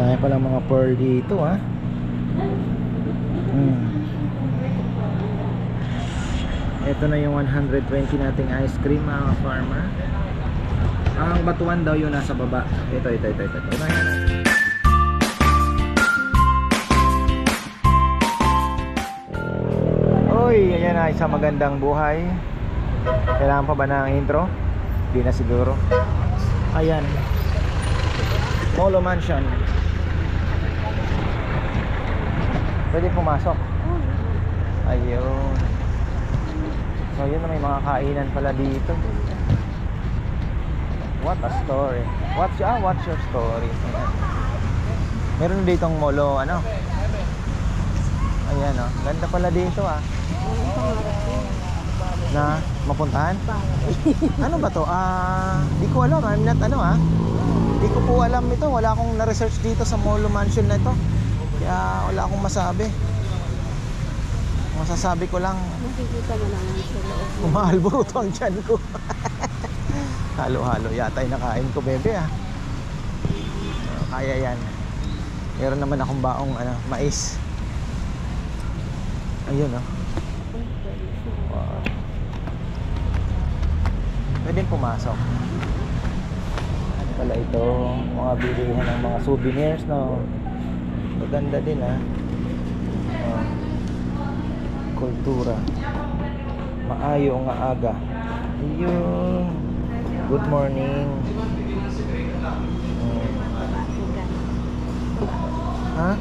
Dahil palang mga pearl dito ha. Ito na yung 120 nating ice cream mga farmer. Ang batuan daw yung nasa baba. Ito. Oy, ayan na, isang magandang buhay. Kailangan pa ba ng intro? Di na siguro. Ayan, Molo Mansion. Pwede pumasok. Ayun. So yun na, may mga kainan pala dito. What a story. What's your story? Ayan. Meron ditong molo, ano? Ayan o, ganda pala dito ah. Na mapuntahan? Ano ba to? Di ko alam, I'm not di ko po alam ito. Wala akong na-research dito sa Molo Mansion na ito. Kaya wala akong masabi. Masasabi ko lang, makikita mo naman sa loob. umahalburuto ang tiyan ko. Halo-halo yata yung nakain ko, bebe ah. Kaya yan. Meron naman akong baong mais. Ayun oh. Wow. Pwedeng pumasok. Ano pala ito? Mga bilihan ng mga souvenirs, no? Maganda din ah. Kultura. Maayo nga aga. Ayun. Good morning. Ha?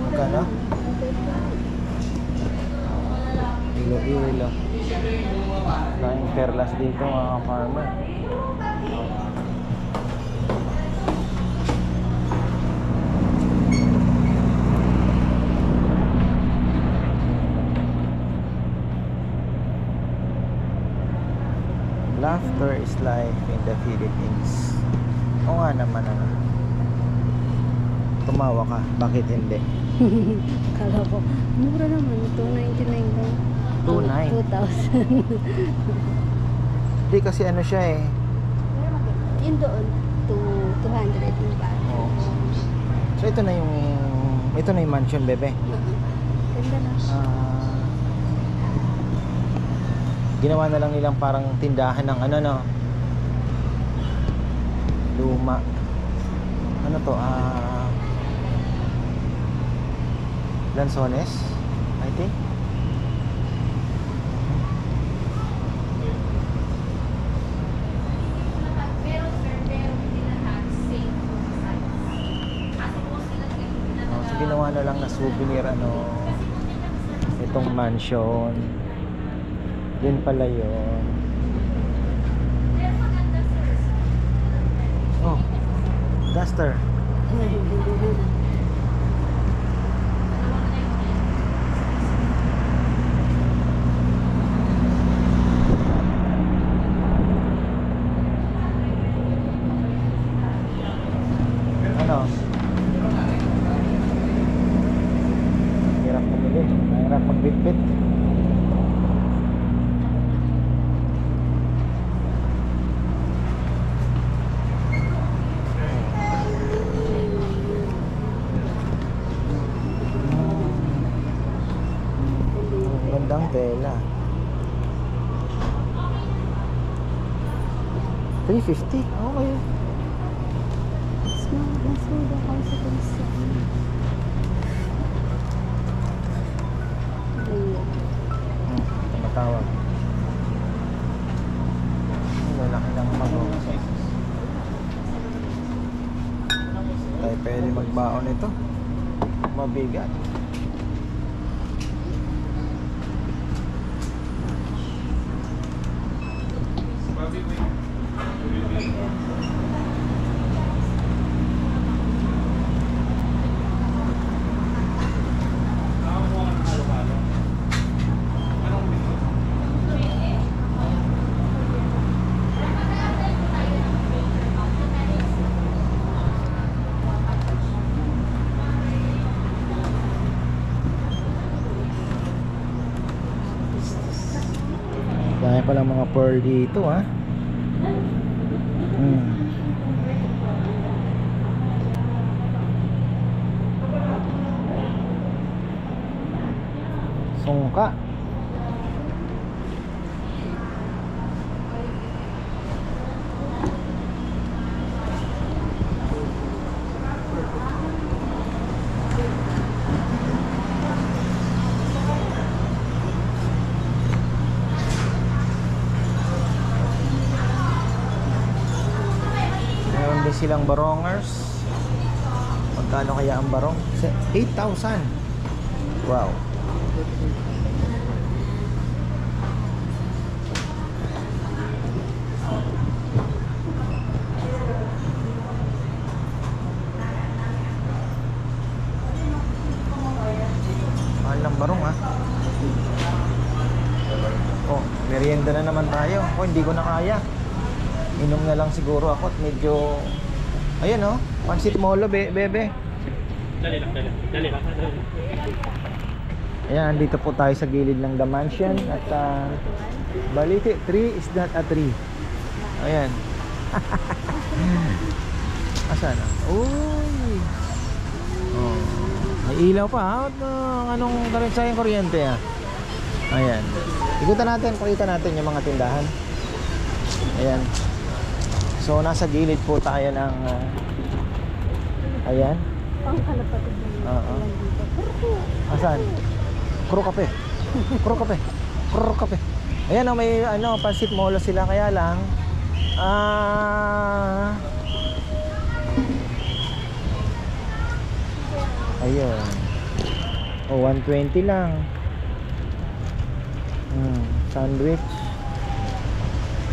Magkano? Ilo-ilo. Kain perlas dito mga farmer. Laughter is life in the Philippines. O nga naman tumawa ka, bakit hindi? Kala ko, mura naman, 299 lang. 2,900? 2,000. Hindi kasi siya eh. Yun doon, 200 yung ba? Oh. So ito na yung mansion, bebe. Ganda na. Ginawa na lang nilang parang tindahan ng luma. Ano to? Lanzones, I think. So ginawa na lang na souvenir itong mansion. Yun pala yun. Oh, duster. Ano? Hirap pumili. Hirap magbitbit. Gandang tela. 350. Okay. Nasuda ako sa kanisa. Tumatawag. Lalaki ng mago. Tayo pwede magbaon ito. Mabigat. Dahil palang mga pearl dito ha. Sungka. Meron din silang barongers. Magkano kaya ang barong? 8,000. Wow. Mahal ng barong ha. Oh, merienda na naman tayo. Oh, hindi ko na kaya. Inom na lang siguro ako at medyo... Ayan oh, pansit molo bebe. Dali lang. Ayan, dito po tayo sa gilid ng The Mansion. At Balite, 3 is not a tree. Ayan. Asan na? Uy! Oh, may ilaw pa ha? Anong karensayang kuryente ha? Ayan. Ikutan natin, pakita natin yung mga tindahan. Ayan. So nasa gilid po tayo ng ayan. Pangkalapatid na Oo. dito. Asan? Kuro kape. Kuro kape. Ayan oh, may pansit molo sila kaya lang ayun. Oh, 120 lang. Sandwich.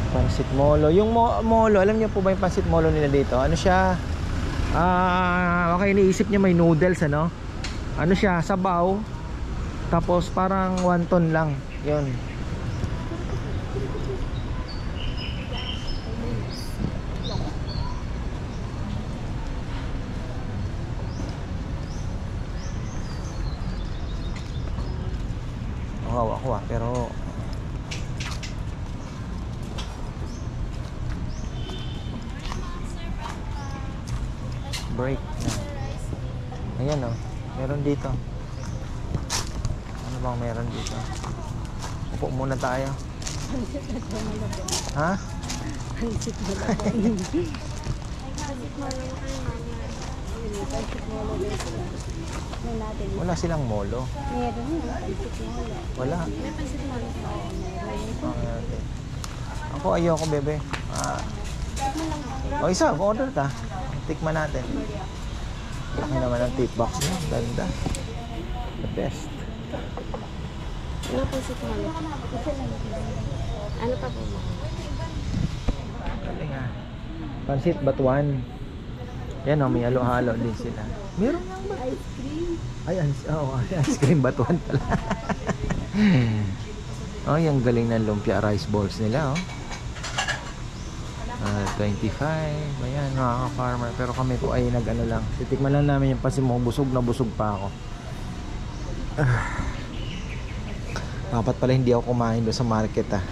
Pansit molo. Yung molo, alam niyo po ba yung pansit molo nila dito? Ano siya? Okay, iniisip niya may noodles ano? Ano siya? Sabaw. Tapos parang wonton lang. 'Yun. Ako pero break na. Ayan oh, meron dito. Ano bang meron dito? Upo muna tayo. Ha? Pansit mo lang. Pansit mo lang. Pansit mo lang. Wala silang molo. Meron yun. Pansit mo lang. Wala. May pansit mo lang. Ako ayoko bebe. O isa, order ta. Tikman natin. Laki naman ang tip box niya. Ganda. The best. Ano pansit mo lang? Ano pa po mo? Galing ah. Pansit batuan. Yan o, may halo-halo din sila. Meron nga ba? Ice cream. Ay, ice cream batuan pala. Oh, yung galing ng lumpia rice balls nila oh. 25. Ayan mga ka-farmer. Pero kami po ay nag-ano lang. Titikman lang namin yung pansit mo. Busog na busog pa ako. Dapat pala hindi ako kumain doon sa market ah.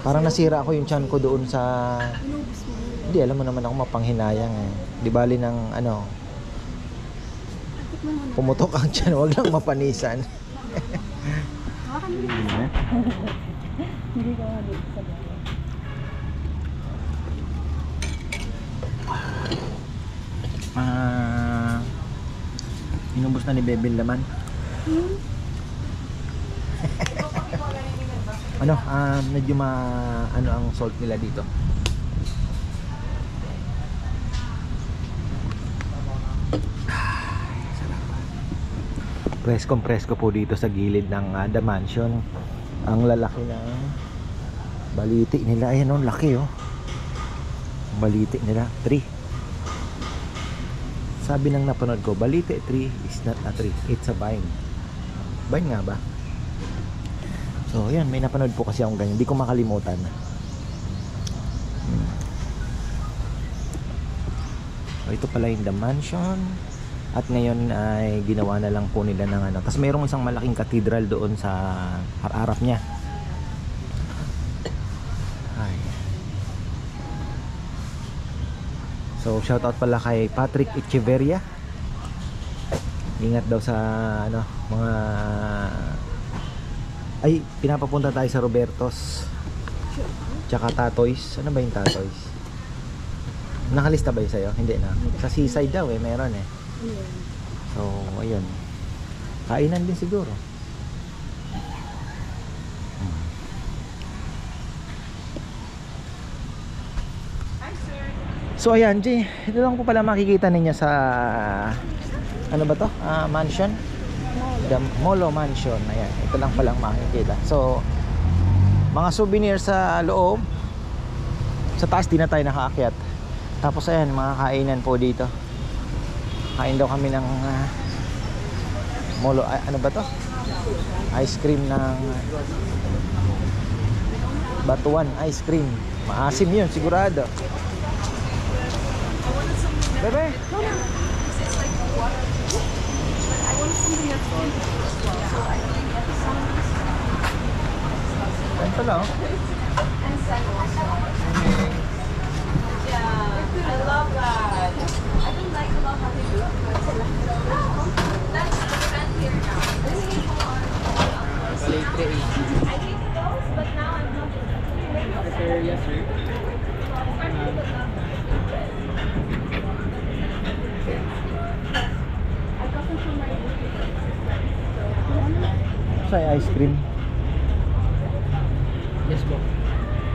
Parang nasira ako yung tiyan ko doon sa... Hindi, alam mo naman ako mapanghinayang eh. Di bali ng ano... Pumutok ang tiyan. Huwag lang mapanisan. Hindi ko nga dito sa bahay. Inubos na ni Bebe laman. Ano, medyo ano ang salt nila dito. Presko po dito sa gilid ng The Mansion. Ang lalaki ng baliti nila. Ayan oh, laki oh. Baliti nila 3. Sabi ng napanood ko, balite 3 is not a tree, it's a vine. Vine nga ba? So yan, may napanood po kasi akong ganyan. Hindi ko makalimutan. So, ito pala yung The Mansion. At ngayon ay ginawa na lang po nila ng ano. Tapos mayroong isang malaking cathedral doon sa harap niya. Ay. So shout out pala kay Patrick Echeverria. Ingat daw sa ano, mga ay pinapapunta tayo sa Robertos. Tsaka Tatoys. Ano ba yung Tatoys? Nakalista ba yun sa'yo? Hindi na. Sa seaside daw eh, meron eh. So, ayun. Kainan din siguro. So ayan, G, ito lang po pala makikita ninyo sa ano ba to? Mansion? The Molo Mansion. Ayan, ito lang palang makikita. So, mga souvenir sa loob. Sa taas di na tayo nakaakyat. Tapos ayan, mga kainan po dito. Kain daw kami ng Molo, ano ba to? Ice cream ng Batuan ice cream. Maasim yun, sigurado. Bebe? Ayan pala oh. I love that. I don't like a lot how they look. That's the trend here now. I hate those, but now I'm not. Yes, sir. Sa ice cream. Yes po.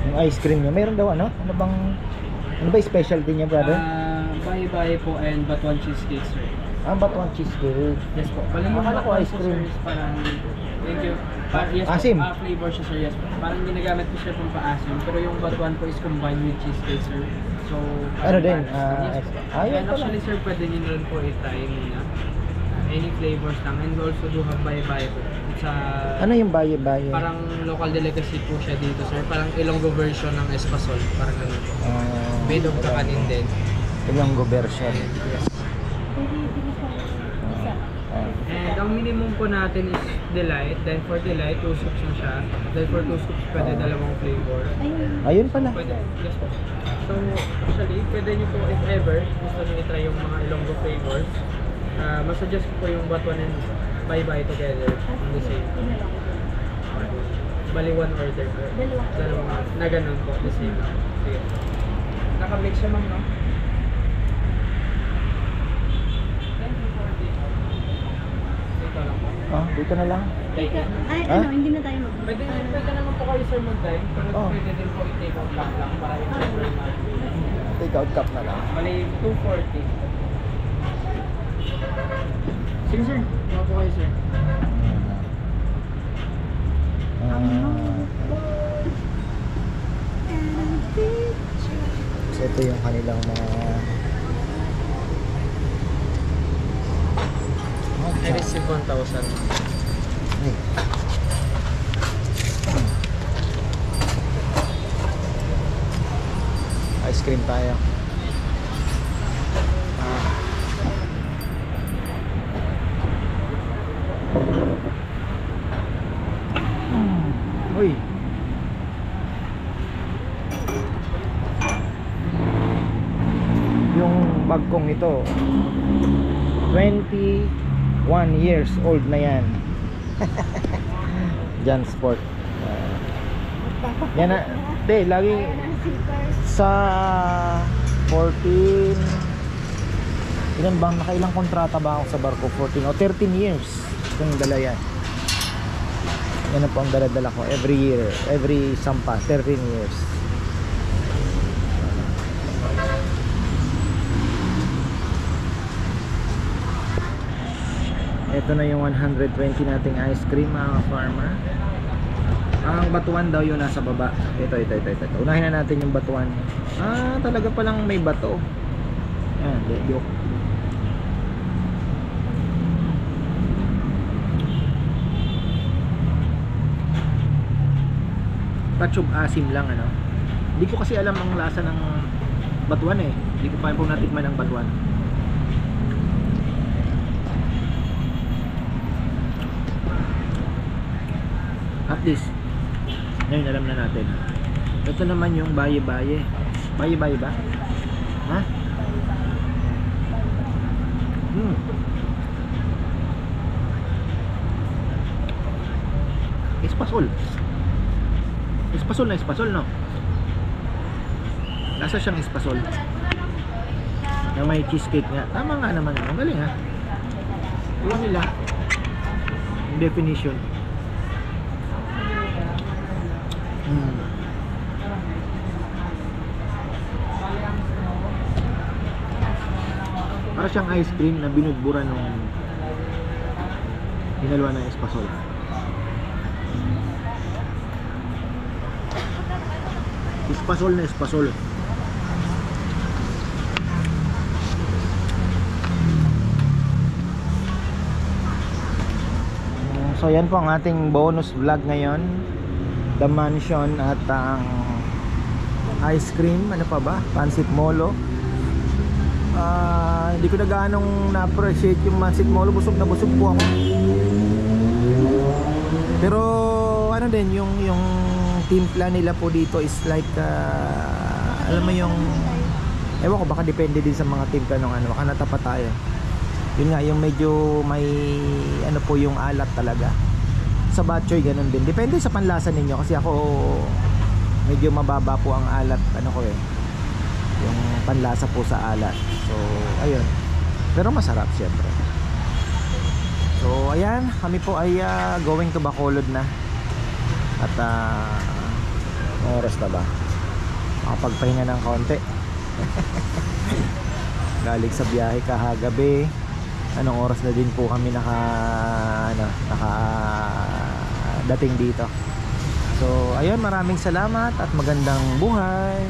Yung ice cream niya, meron daw ano? Ano ba yung specialty niya, brother? Bahay-bahay po and Batuan cheesecake, sir. Batuan cheesecake. Yes po. Balang Akala ko ice cream. Parang, thank you. Yes Asim. po. Flavor siya, sir. Yes po. Parang ginagamit ko siya pang paasim. Pero yung Batuan po is combined with cheesecake, sir. So, Ano din? yes po. Ayun And pala. actually, sir, pwede nyo rin po i-try muna. Any flavors lang. And also do have bahay-bahay po. It's a... Ano yung baye-baye? Parang local delicacy po siya dito, sir. Parang Ilonggo version ng Espasol. Parang ganun po. Made of kakanin din. Ilonggo version. Yes. And ang minimum po natin is delight. Then for delight, 2 scoops na siya. Then for 2 scoops, pwede dalawang flavor. Ayun pala. Pwede, yes po. So, actually, pwede nyo po if ever gusto nyo i-try yung mga Ilonggo flavors. Masuggest ko po yung Batuan and Bye-Bye together on the same. Bali, one order po. Dalawang na ganun po, the same. Sige. Naka-mix siya, ma'am, no? Dito lang po. Dito na lang. Take it. Ay, Ha? ano, hindi na tayo mag- Pwede naman po kayo, sir, mag-dine. Pero Oh. pwede din po i-take out lang para yung flavor na. Take out cup na lang. Bali, 240. Sige, sir. Mga po kayo, sir. So ito yung kanilang mga I receive 1,000. Ay. Ice cream tayo. Uy. Yung bagkong ito 21 years old na yan. Jan Sport. Yan na. Te, lagi sa 14. Ilan bang nakailang kontrata ba ako sa barko? 14 o 13 years kung dala yan. Yan na po ang dala-dala ko every year, every sampa, 13 years. Ito na yung 120 nating ice cream, mga farmer. Ang Batuan daw yun nasa baba. Ito. Unahin na natin yung Batuan. Talaga palang may bato. Yan, joke. Touch of asim lang, ano. Hindi ko kasi alam ang lasa ng Batuan eh. Hindi ko pa po natikman ang Batuan. At least ngayon alam na natin. Ito naman yung baye-baye. Baye-baye ba? Ha? espasol. Espasol na espasol, no? Lasa siyang espasol. Na may cheesecake nga. Tama nga naman. Ang galing ha. Iwan nila. Yung definition. Para siyang ice cream na binudbura nung hinalwa ng espasol. Espasol na espasol. So yan po ang ating bonus vlog ngayon. The mansion at ang ice cream. Ano pa ba? Pancit Molo. Hindi ko na ganong na-appreciate yung Pancit Molo. Busog na busog po ako. Pero ano din yung timpla nila po dito is like alam mo yung ewan ko, baka depende din sa mga timpla ng ano. Baka natapat tayo. Yun nga, yung medyo may ano po yung alat talaga. Sa batchoy ganun din. Depende sa panlasa ninyo kasi ako medyo mababa po ang alat ano ko eh. Yung panlasa po sa alat. So, ayun. Pero masarap syempre. So, ayan, kami po ay going to Bacolod na. At oras na ba? Makapagpahinga ng konti. Galing sa biyahe kahagabi. Anong oras na din po kami naka dating dito. So ayun, maraming salamat at magandang buhay.